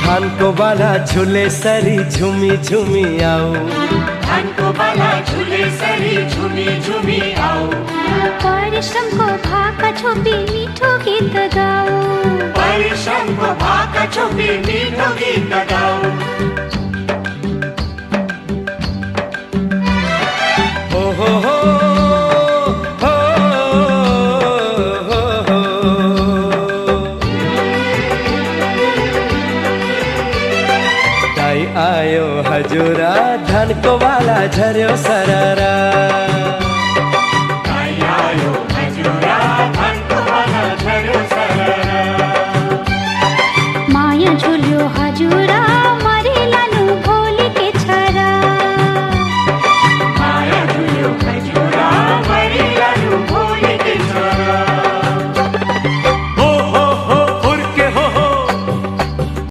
धान को बाला झूले सरी झूमी झूमी आओ, धान को बाला झूले सरी झूमी झूमी आओ। परिश्रम को भाका छोपी मीठो गीत गाओ, परिश्रम को भाका छोपी मीठो गीत गाओ। हो हो हो आयो हजूरा धान को वाला झर्यो सरारा, आयो हजूरा धान को वाला झर्यो सरारा। माया झुल्यो हजूरा